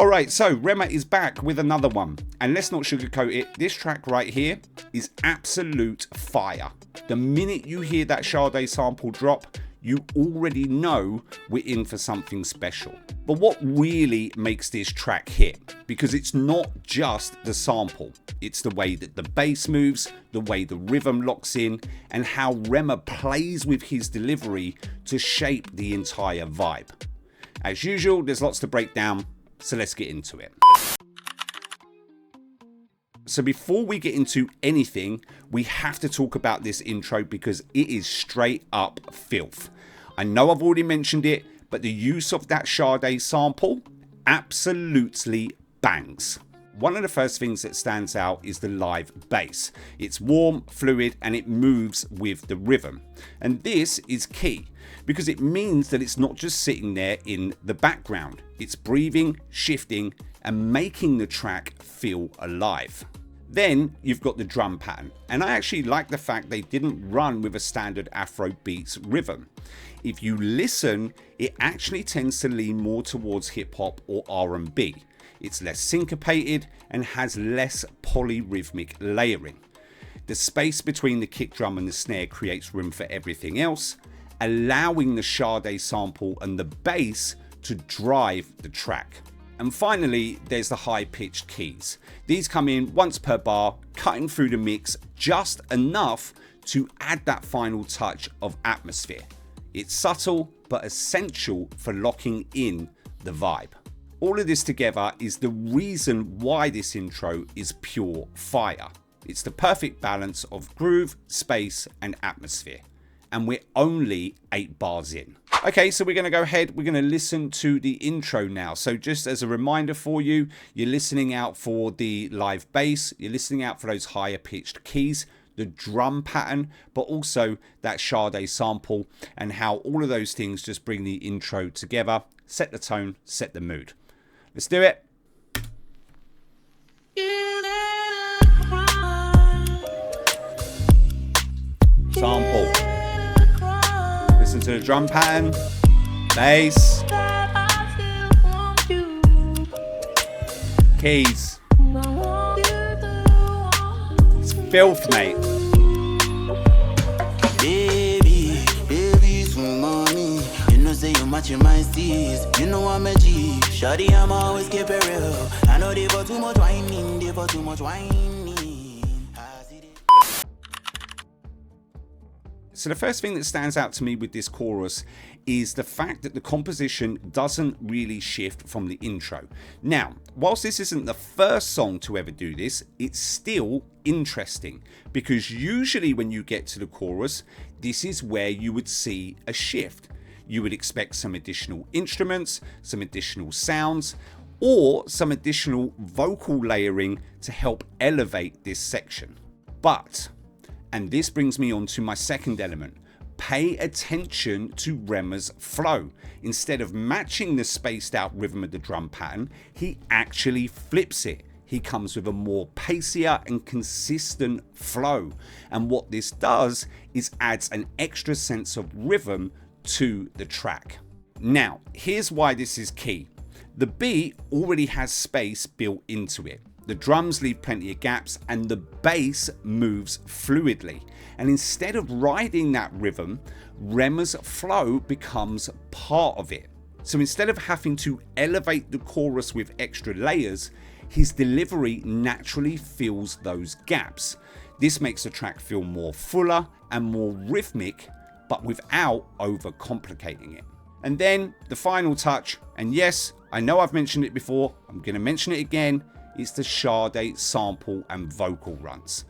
Alright, so Rema is back with another one. And let's not sugarcoat it, this track right here is absolute fire. The minute you hear that Sade sample drop, you already know we're in for something special. But what really makes this track hit? Because it's not just the sample, it's the way that the bass moves, the way the rhythm locks in, and how Rema plays with his delivery to shape the entire vibe. As usual, there's lots to break down, so let's get into it. So before we get into anything, we have to talk about this intro because it is straight up filth. I know I've already mentioned it, but the use of that Sade sample absolutely bangs. One of the first things that stands out is the live bass. It's warm, fluid, and it moves with the rhythm. And this is key because it means that it's not just sitting there in the background. It's breathing, shifting, and making the track feel alive. Then you've got the drum pattern, and I actually like the fact they didn't run with a standard Afrobeats rhythm. If you listen, it actually tends to lean more towards hip hop or R&B. It's less syncopated and has less polyrhythmic layering. The space between the kick drum and the snare creates room for everything else, allowing the Sade sample and the bass to drive the track. And finally, there's the high-pitched keys. These come in once per bar, cutting through the mix just enough to add that final touch of atmosphere. It's subtle, but essential for locking in the vibe. All of this together is the reason why this intro is pure fire. It's the perfect balance of groove, space, and atmosphere. And we're only 8 bars in. Okay, so we're going to go ahead, we're going to listen to the intro now. So just as a reminder for you, you're listening out for the live bass, you're listening out for those higher pitched keys, the drum pattern, but also that Sade sample, and how all of those things just bring the intro together, set the tone, set the mood. Let's do it. Sample. Listen to the drum pattern, bass, keys. It's filth, mate. Baby, swing on me. You know, say you matching my steez. You know I'm a G. Shawty, I'm always keep it real. I know they for too much whining, they for too much whining. So the first thing that stands out to me with this chorus is the fact that the composition doesn't really shift from the intro. Now, whilst this isn't the first song to ever do this, it's still interesting because usually when you get to the chorus, this is where you would see a shift. You would expect some additional instruments, some additional sounds, or some additional vocal layering to help elevate this section. But, and this brings me on to my second element, pay attention to Rema's flow. Instead of matching the spaced out rhythm of the drum pattern, he actually flips it. He comes with a more pacier and consistent flow. And what this does is adds an extra sense of rhythm to the track. Now, here's why this is key. The beat already has space built into it. The drums leave plenty of gaps and the bass moves fluidly. And instead of riding that rhythm, Rema's flow becomes part of it. So instead of having to elevate the chorus with extra layers, his delivery naturally fills those gaps. This makes the track feel more fuller and more rhythmic, but without overcomplicating it. And then the final touch, and yes, I know I've mentioned it before, I'm going to mention it again, it's the Sade sample and vocal runs.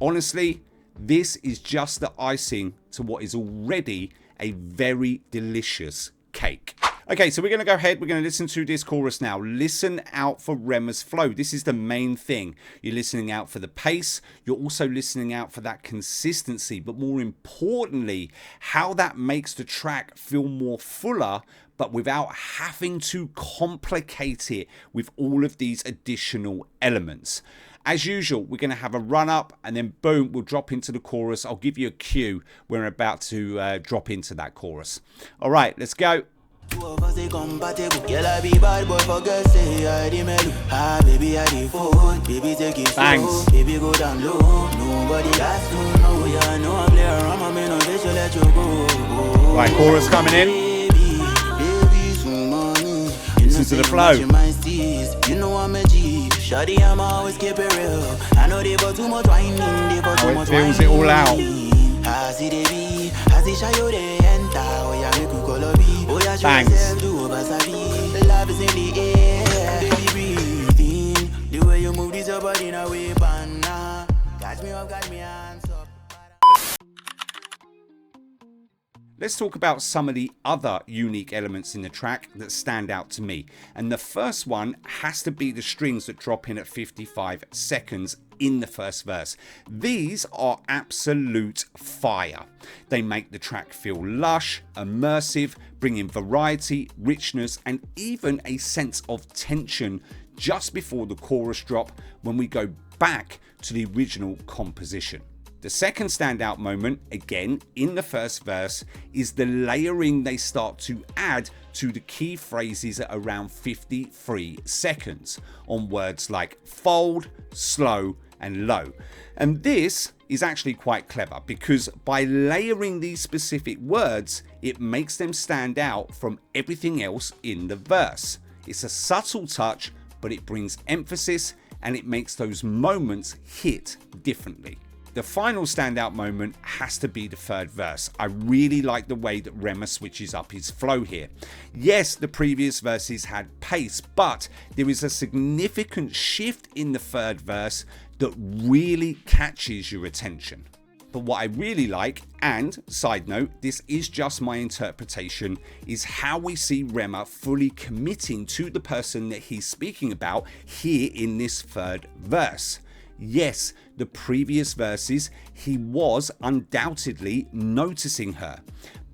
Honestly, this is just the icing to what is already a very delicious cake. Okay, so we're going to go ahead, we're going to listen to this chorus now. Listen out for Rema's flow. This is the main thing. You're listening out for the pace. You're also listening out for that consistency, but more importantly, how that makes the track feel more fuller, but without having to complicate it with all of these additional elements. As usual, we're going to have a run up and then boom, we'll drop into the chorus. I'll give you a cue when we're about to drop into that chorus. All right, let's go. Two of us they compatible. Girl, I be bad boy for girls say I the mellow. Ah, baby, I the fool. Baby, take it slow. Baby, go down low. Nobody has to know. Yeah, know I play around. My man, no, they should let you go. Right, chorus coming in. Listen to the flow. You know I'm a G. Shawty, I'm always keep it real. I know they bought too much wine. They bought too much wine. It feels it all out. I see the B. I see Shayo they enter. Oh yeah, make you call a B. Oh yeah, show yourself do over Sabi. Love is in the air. Baby, breathe in. The way you move this your body in a way, banana. Catch me up, got me hands up. Let's talk about some of the other unique elements in the track that stand out to me. And the first one has to be the strings that drop in at 55 seconds in the first verse. These are absolute fire. They make the track feel lush, immersive, bring in variety, richness, and even a sense of tension just before the chorus drop when we go back to the original composition. The second standout moment, again in the first verse, is the layering they start to add to the key phrases at around 53 seconds on words like fold, slow, and low. And this is actually quite clever because by layering these specific words, it makes them stand out from everything else in the verse. It's a subtle touch, but it brings emphasis and it makes those moments hit differently. The final standout moment has to be the third verse. I really like the way that Rema switches up his flow here. Yes, the previous verses had pace, but there is a significant shift in the third verse that really catches your attention. But what I really like, and side note, this is just my interpretation, is how we see Rema fully committing to the person that he's speaking about here in this third verse. Yes, the previous verses, he was undoubtedly noticing her,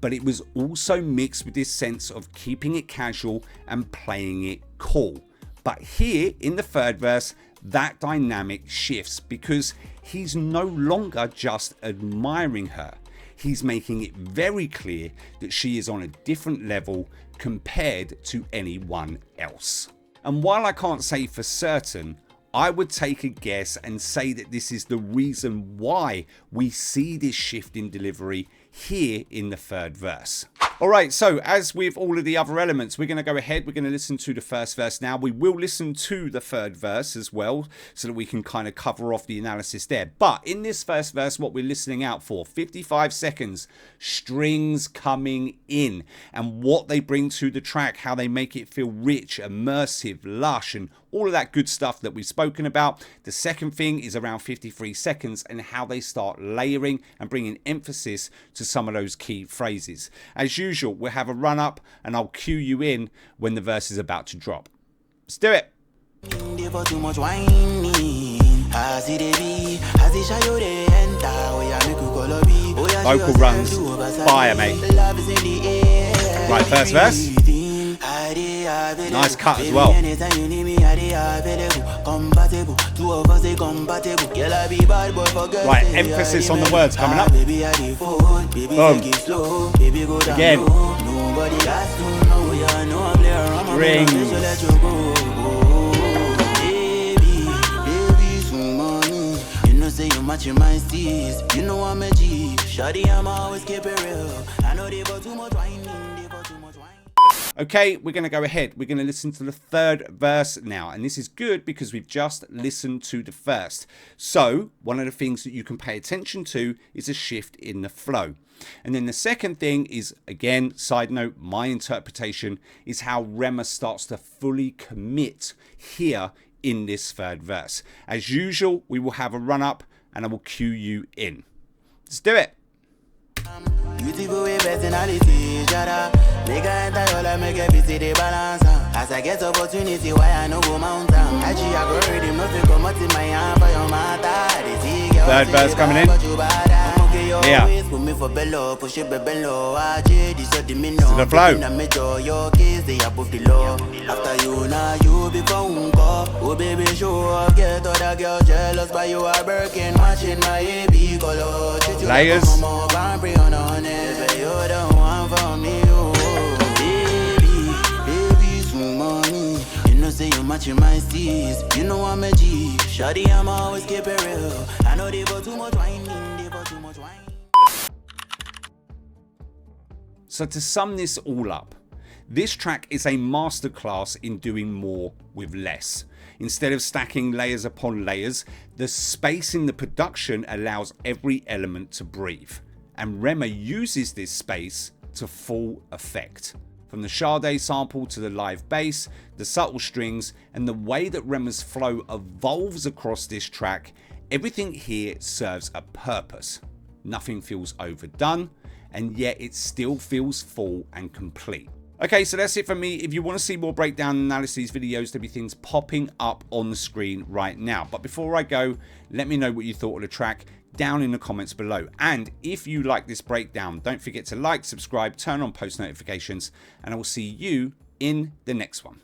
but it was also mixed with this sense of keeping it casual and playing it cool. But here in the third verse, that dynamic shifts because he's no longer just admiring her. He's making it very clear that she is on a different level compared to anyone else. And while I can't say for certain, I would take a guess and say that this is the reason why we see this shift in delivery here in the third verse. Alright, so as with all of the other elements, we're going to go ahead, we're going to listen to the first verse now. We will listen to the third verse as well, so that we can kind of cover off the analysis there. But in this first verse, what we're listening out for, 55 seconds, strings coming in, and what they bring to the track, how they make it feel rich, immersive, lush, and all of that good stuff that we've spoken about. The second thing is around 53 seconds and how they start layering and bringing emphasis to some of those key phrases. As usual, we'll have a run up and I'll cue you in when the verse is about to drop. Let's do it. Vocal runs fire, mate. Right, first verse. Nice cut as well. Right, emphasis on the words coming up. Boom. Again. Say you matching my steez. You know I'm a G. Shawty, I'm always keep it real. I know they bought too much wine. Okay, we're going to go ahead. We're going to listen to the third verse now. And this is good because we've just listened to the first. So one of the things that you can pay attention to is a shift in the flow. And then the second thing is, again, side note, my interpretation is how Rema starts to fully commit here in this third verse. As usual, we will have a run up and I will cue you in. Let's do it. Beautiful way personality, shada. Make I enter all I make every city balance. As I get opportunity, why I no go mountain. Actually, I go ready, nothing come out in my hand for your matter. Third verse coming in. Yeah. This is the flow. After you, now you become oh baby, show up, get other girl jealous by you are working, matching my AB color. Layers. say you matching my steez. You know I'm a G. Shawty, I'm always keep it real. I know they bought too much wine, they bought too much wine. So to sum this all up, this track is a masterclass in doing more with less. Instead of stacking layers upon layers, the space in the production allows every element to breathe. And Rema uses this space to full effect. From the Sade sample to the live bass, the subtle strings, and the way that Rema's flow evolves across this track, everything here serves a purpose. Nothing feels overdone, and yet it still feels full and complete. Okay, so that's it for me. If you want to see more breakdown analyses videos, there'll be things popping up on the screen right now. But before I go, let me know what you thought of the track down in the comments below. And if you like this breakdown, don't forget to like, subscribe, turn on post notifications, and I will see you in the next one.